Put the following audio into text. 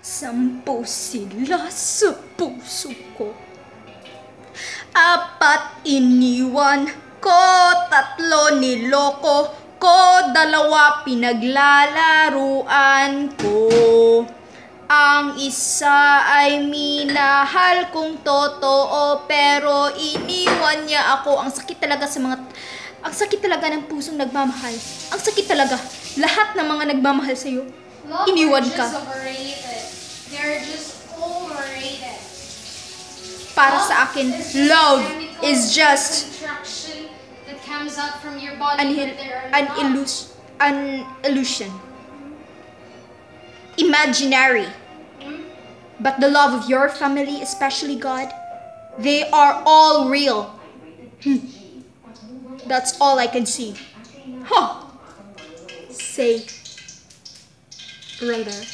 10 sila sa puso ko. 4 iniwan ko, 3 niloko ko, 2 pinaglalaruan ko. Ang isa ay minahal kong totoo, pero iniwan niya ako. Ang sakit talaga ang sakit talaga ng pusong nagmamahal. Ang sakit talaga. Lahat ng mga nagmamahal sa'yo, iniwan ka. They're just overrated. Para sa akin, love is just contraction that comes out from your body, but there are an illusion. Imaginary. But the love of your family, especially God, they are all real. That's all I can see. Huh. Say, right there.